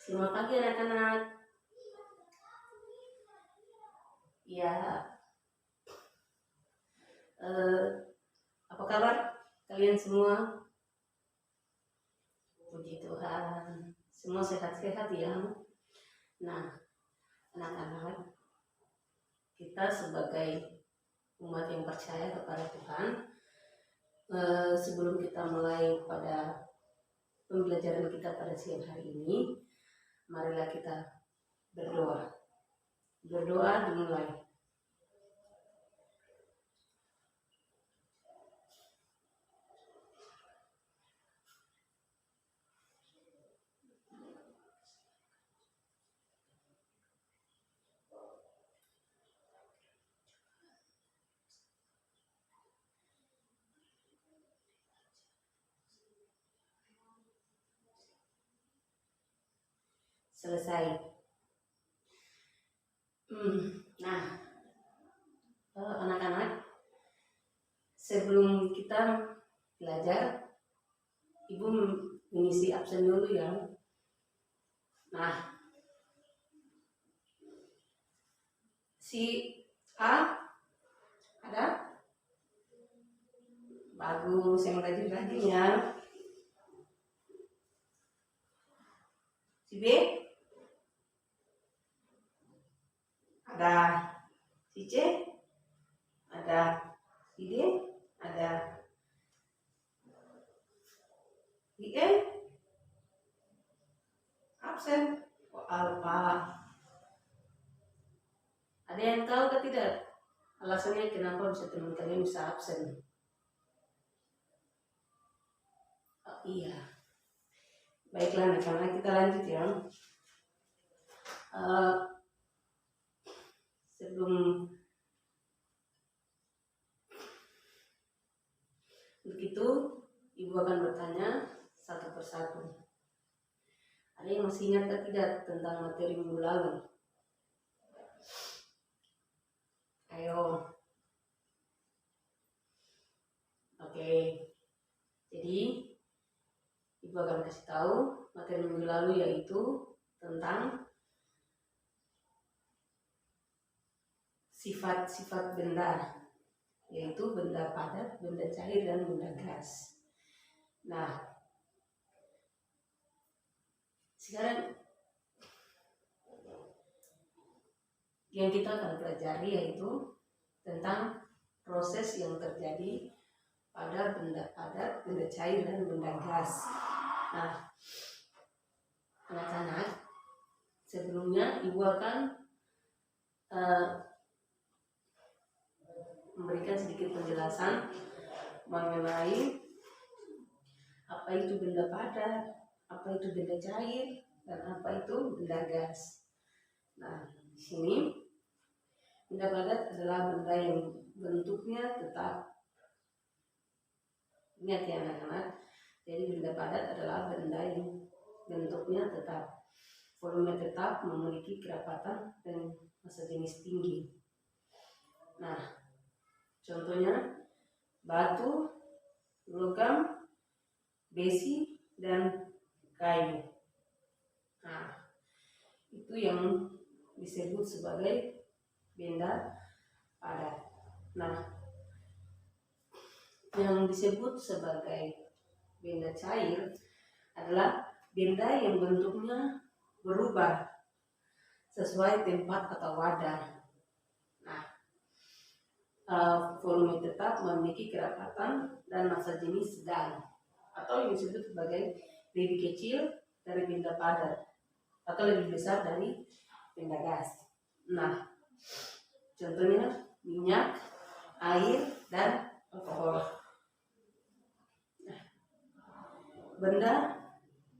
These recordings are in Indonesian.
Selamat pagi anak-anak. Ya, apa kabar kalian semua? Puji Tuhan, semua sehat-sehat ya. Nah, anak-anak, kita sebagai umat yang percaya kepada Tuhan, sebelum kita mulai pada pembelajaran kita pada siang hari ini, marilah kita berdoa. Berdoa dimulai. Selesai. Nah, anak-anak, sebelum kita belajar, Ibu mengisi absen dulu ya. Nah, si A ada? Bagus, yang rajin-rajin ya. Si B ada. Si C ada. Si D ada. Si E absen. Oh, Alfa. Ada yang tahu atau tidak alasannya kenapa bisa teman kalian bisa absen? Oh, iya. Baiklah, anak-anak, kita lanjut ya. Sebelum begitu, Ibu akan bertanya satu persatu. Ada yang masih ingat atau tidak tentang materi minggu lalu? Ayo. Oke. Jadi, Ibu akan kasih tahu materi minggu lalu yaitu tentang sifat-sifat benda, yaitu benda padat, benda cair, dan benda gas. Nah, sekarang yang kita akan pelajari yaitu tentang proses yang terjadi pada benda padat, benda cair, dan benda gas. Nah, anak-anak, sebelumnya Ibu akan memberikan sedikit penjelasan mengenai apa itu benda padat, apa itu benda cair, dan apa itu benda gas. Nah, di sini benda padat adalah benda yang bentuknya tetap. Ingat ya anak-anak, jadi benda padat adalah benda yang bentuknya tetap, volume tetap, memiliki kerapatan dan massa jenis tinggi. Nah, contohnya batu, logam, besi, dan kayu. Nah, itu yang disebut sebagai benda padat. Nah, yang disebut sebagai benda cair adalah benda yang bentuknya berubah sesuai tempat atau wadah. Nah, volume tetap, memiliki kerapatan dan massa jenis sedang, atau yang disebut sebagai lebih kecil dari benda padat atau lebih besar dari benda gas. Nah, contohnya minyak, air, dan alkohol. Nah, benda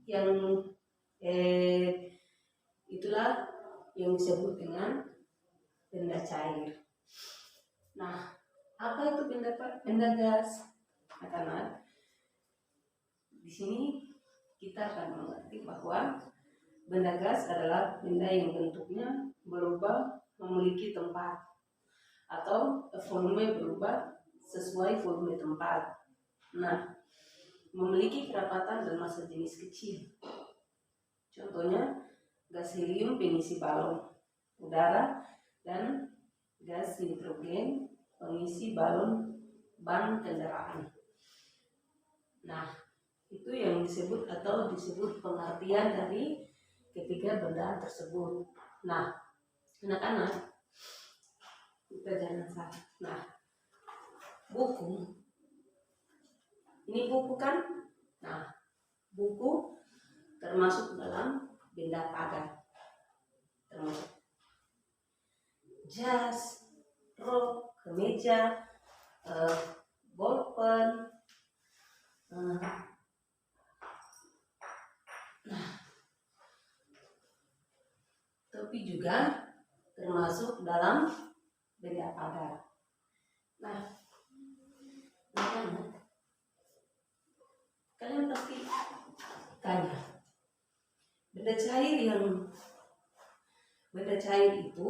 yang itulah yang disebut dengan benda cair. Nah, apa itu benda gas? Karena di sini kita akan mengerti bahwa benda gas adalah benda yang bentuknya berubah, memiliki tempat, atau volume berubah sesuai volume tempat. Nah, memiliki kerapatan dan massa jenis kecil. Contohnya gas helium pengisi balon udara, dan gas nitrogen pengisi balon ban kendaraan. Nah, itu yang disebut pengertian dari ketiga benda tersebut. Nah, anak-anak, kita jangan salah. Nah, buku, ini buku kan? Nah, buku termasuk dalam benda padat, termasuk jas, rok, kemeja, bolpen, topi juga termasuk dalam benda padat. Nah, kalian pasti tanya, benda cair itu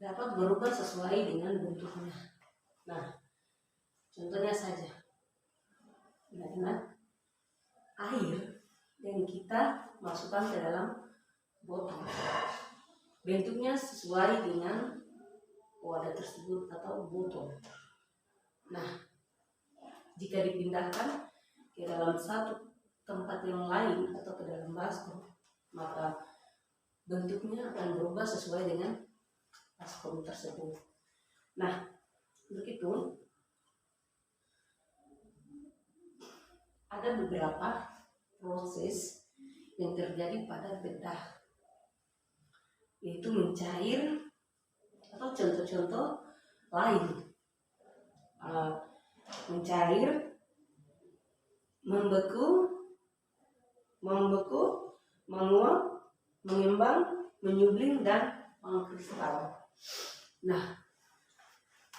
dapat berubah sesuai dengan bentuknya. Nah, contohnya saja, air yang kita masukkan ke dalam botol, bentuknya sesuai dengan wadah tersebut atau botol. Nah, jika dipindahkan ke dalam satu tempat yang lain atau ke dalam baskom, maka bentuknya akan berubah sesuai dengan baskom tersebut. Nah, untuk itu ada beberapa proses yang terjadi pada benda, yaitu mencair atau contoh-contoh lain. Mencair, membeku, menguap, mengembang, menyublim, dan mengkristal. Nah,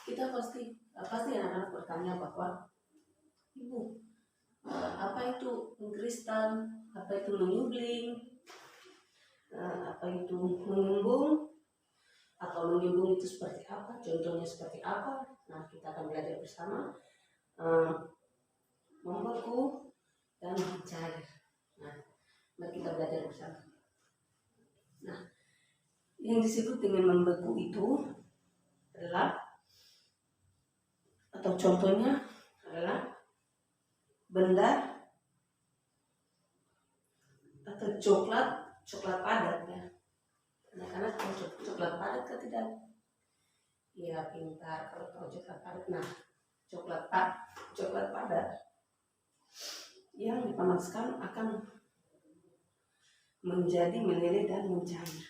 kita pasti anak-anak bertanya bahwa, Ibu, apa itu mengkristal, apa itu menyublim, apa itu mengembung, atau menyublim itu seperti apa, contohnya seperti apa. Nah, kita akan belajar bersama. Membeku dan mencair. Nah, mari kita belajar bersama. Nah, yang disebut dengan membeku itu adalah, atau contohnya adalah benda atau coklat padat ya. Anak-anak tahu coklat padat kan tidak? Ya, pintar kalau tahu coklat padat. Nah, coklat padat yang dipanaskan akan menjadi meleleh dan mencair.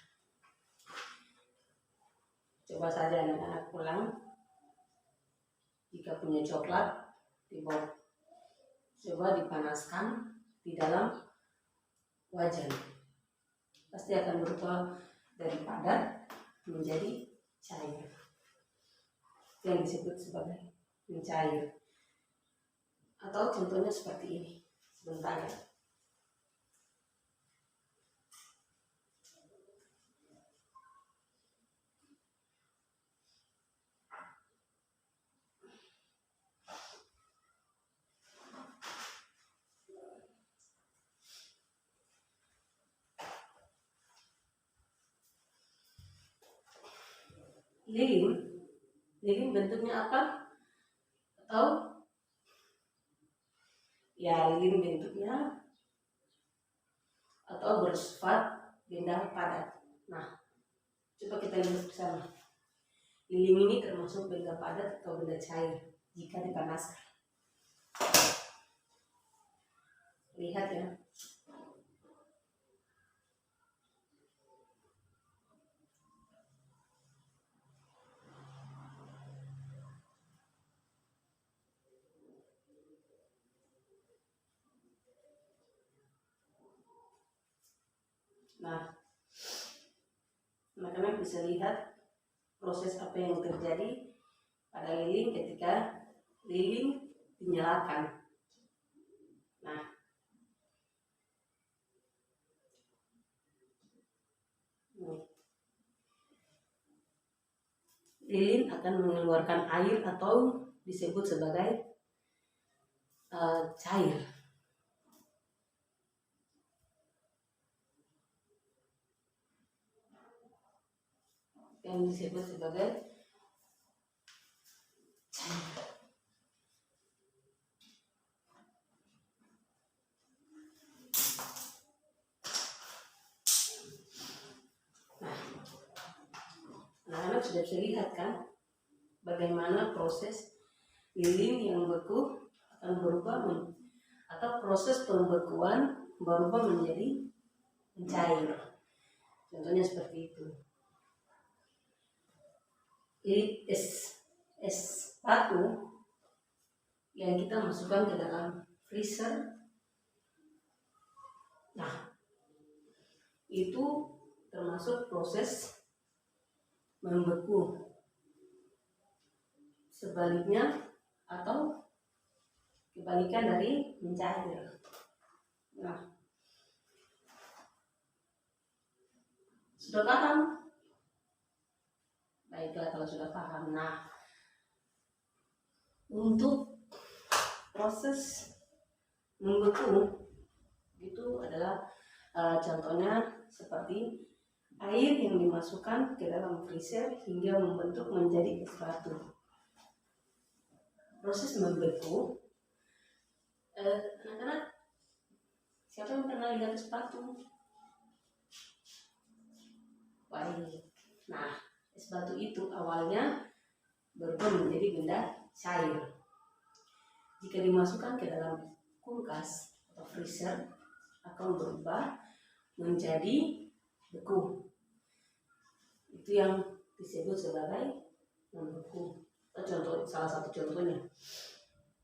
Coba saja anak-anak pulang, jika punya coklat dibawa, coba dipanaskan di dalam wajan, pasti akan berubah dari padat menjadi cair, yang disebut sebagai mencair. Atau contohnya seperti ini, sebentar ya. Lilin bentuknya apa? Atau ya, lilin bentuknya atau bersifat benda padat. Nah, coba kita lihat bersama. Lilin ini termasuk benda padat atau benda cair jika dipanaskan. Lihat ya. Nah, teman-teman bisa lihat proses apa yang terjadi pada lilin ketika lilin dinyalakan. Nah, lilin akan mengeluarkan air atau disebut sebagai cair. yang disebut sebagai cair. Nah, anak sudah bisa lihat kan bagaimana proses lilin yang beku akan berubah atau proses pembekuan berubah menjadi mencair. Contohnya seperti itu. Ini es batu yang kita masukkan ke dalam freezer. Nah, itu termasuk proses membeku. Sebaliknya atau kebalikan dari mencair. Nah, sudah paham? Baiklah kalau sudah paham. Nah, untuk proses membeku itu adalah contohnya seperti air yang dimasukkan ke dalam freezer hingga membentuk menjadi es batu. Proses membeku, anak-anak, siapa yang pernah lihat es batu? Baik. Nah, es batu itu awalnya berubah menjadi benda cair. Jika dimasukkan ke dalam kulkas atau freezer akan berubah menjadi beku. Itu yang disebut sebagai membeku. Contoh, salah satu contohnya.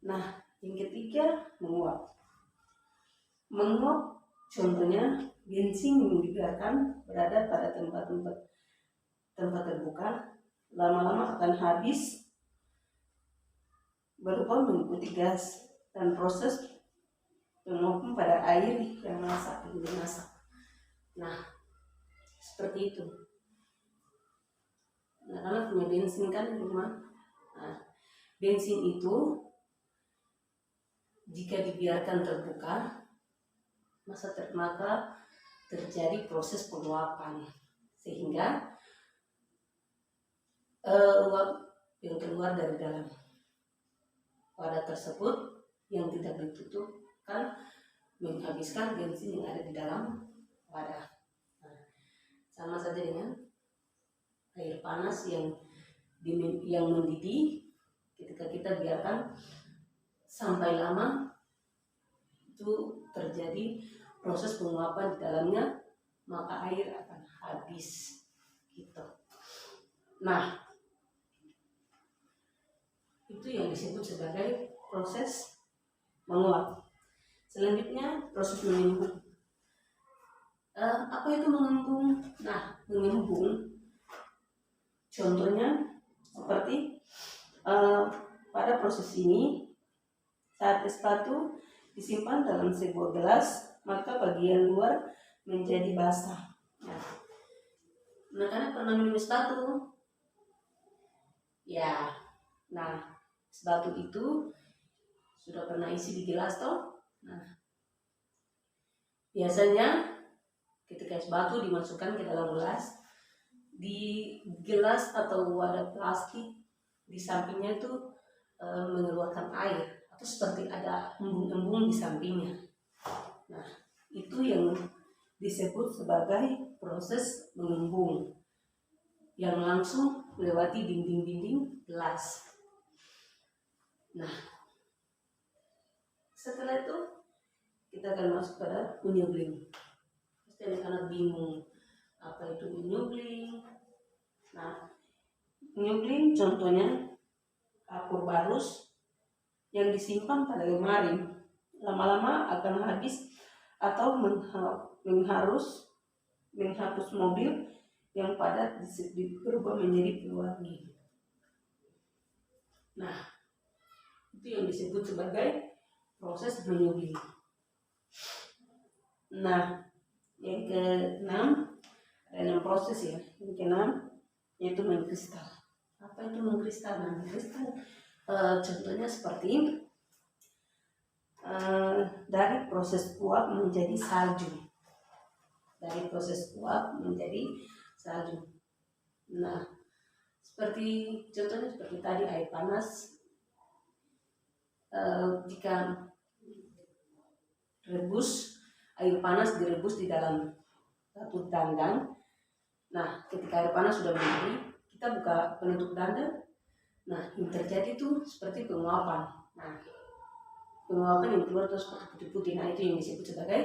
Nah, yang ketiga menguap. Menguap contohnya bensin yang dibiarkan berada pada tempat terbuka lama-lama akan habis berubah mengikuti gas dan proses penguapan pada air yang dimasak. Nah, seperti itu. Anak-anak punya bensin kan di rumah. Nah, bensin itu jika dibiarkan terbuka maka terjadi proses penguapan sehingga uap yang keluar dari dalam wadah tersebut yang tidak ditutup kan menghabiskan bensin yang ada di dalam wadah. Nah, sama saja dengan air panas yang mendidih, ketika kita biarkan sampai lama itu terjadi proses penguapan di dalamnya, maka air akan habis gitu. Nah, itu yang disebut sebagai proses menguap. Selanjutnya proses mengembung. Apa itu mengembung? Nah, mengembung contohnya seperti pada proses ini saat es batu disimpan dalam sebuah gelas, maka bagian luar menjadi basah. Anak-anak pernah minum es batu? Ya, nah es batu itu sudah pernah isi di gelas toh? Nah, biasanya ketika es batu dimasukkan ke dalam gelas, di gelas atau wadah plastik di sampingnya itu mengeluarkan air atau seperti ada embung-embung di sampingnya. Nah, itu yang disebut sebagai proses mengembung yang langsung melewati dinding-dinding gelas. Nah, setelah itu kita akan masuk pada unyugling. Pasti anak-anak bingung apa itu unyugling. Nah, unyugling contohnya kapur barus yang disimpan pada lemari, lama-lama akan habis atau menghapus mobil yang padat berubah menjadi pewangi. Nah, itu yang disebut sebagai proses menyugling. Nah, yang keenam, ada 6 proses ya. Yang keenam yaitu mengkristal. Apa itu mengkristal? Nah, mengkristal contohnya seperti dari proses uap menjadi salju. Dari proses uap menjadi salju. Nah, contohnya seperti tadi air panas, jika air panas direbus di dalam satu dandang. Nah, ketika air panas sudah mendidih, kita buka penutup dandang. Nah, yang terjadi itu seperti penguapan. Nah, penguapan yang keluar terus seperti putih-putih. Nah, itu yang disebut sebagai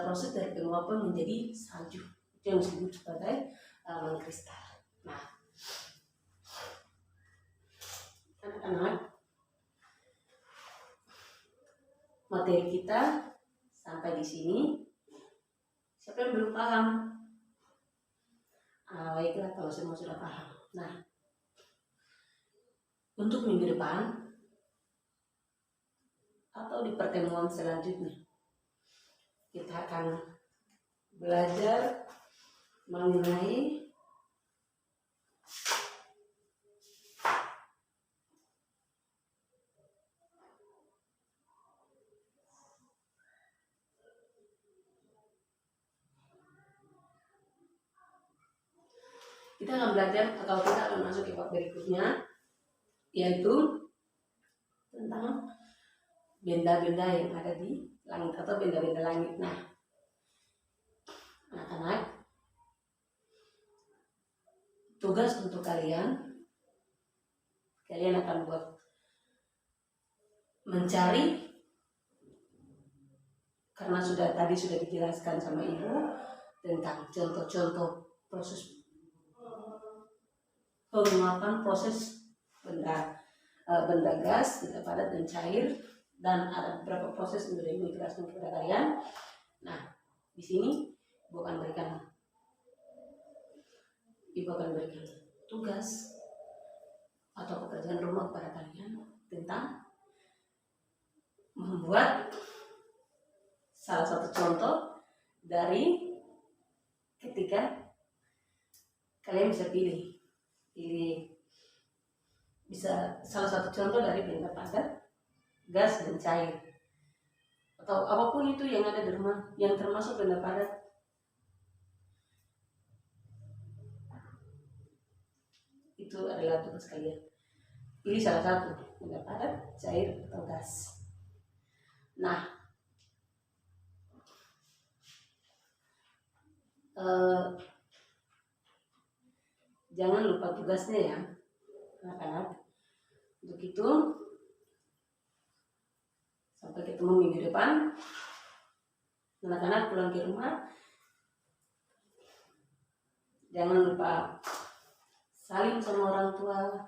proses dari penguapan menjadi salju. Itu yang disebut sebagai mengkristal. Nah, anak-anak, materi kita sampai di sini. Siapa yang belum paham? Baiklah kalau semua sudah paham. Nah, untuk minggu depan atau di pertemuan selanjutnya, kita akan belajar mengenai atau kita akan masuk ke bab berikutnya, yaitu tentang benda-benda yang ada di langit atau benda-benda langit. Nah, anak-anak, tugas untuk kalian akan buat mencari, karena tadi sudah dijelaskan sama ibu tentang contoh-contoh proses penguapan proses benda gas, benda padat dan cair, dan ada beberapa proses yang sudah ibu jelaskan kepada kalian. Nah, di sini ibu akan berikan tugas atau pekerjaan rumah kepada kalian tentang membuat salah satu contoh dari ketika kalian bisa pilih bisa salah satu contoh dari benda padat, gas dan cair, atau apapun itu yang ada di rumah yang termasuk benda padat. Itu adalah tugas kalian. Pilih salah satu, benda padat, cair, atau gas. Nah, jangan lupa tugasnya ya, anak-anak. Untuk itu, sampai ketemu minggu depan. Anak-anak pulang ke rumah, jangan lupa salim sama orang tua.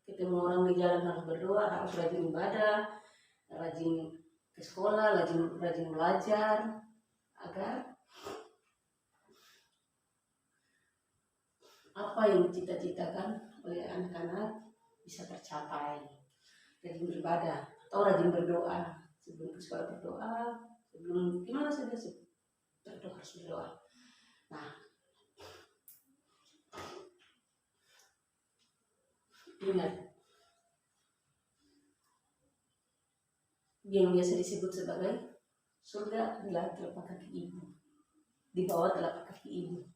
Ketemu orang di jalan harus berdoa, harus rajin ibadah, rajin ke sekolah, rajin belajar, agar apa yang dicita-citakan oleh anak-anak bisa tercapai. Rajin beribadah atau rajin berdoa, sebelum ke sekolah berdoa, sebelum gimana saja berdoa, harus berdoa. Nah, ingat, yang biasa disebut sebagai surga adalah telapak kaki ibu, di bawah telapak kaki ibu.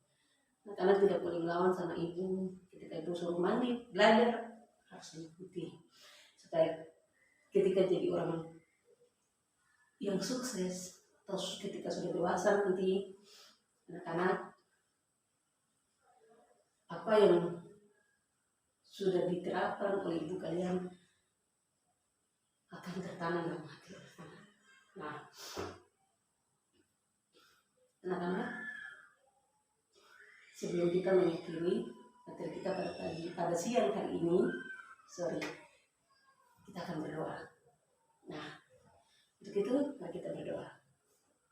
Anak-anak tidak boleh melawan sama ibu. Ketika ibu suruh mandi, belajar, harus diikuti, supaya ketika jadi orang yang sukses atau ketika sudah dewasa nanti, anak-anak, apa yang sudah diterapkan oleh ibu kalian akan tertanam dalam hati anak-anak. Nah, anak-anak, sebelum kita mengakhiri materi kita pada siang hari ini, kita akan berdoa. Nah, untuk itu mari kita berdoa.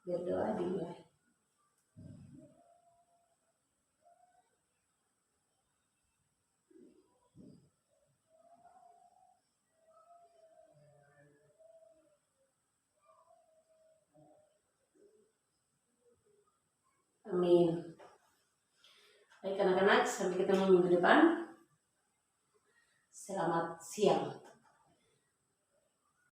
Berdoa dimulai. Amin. Baik anak-anak, sampai ketemu minggu depan. Selamat siang.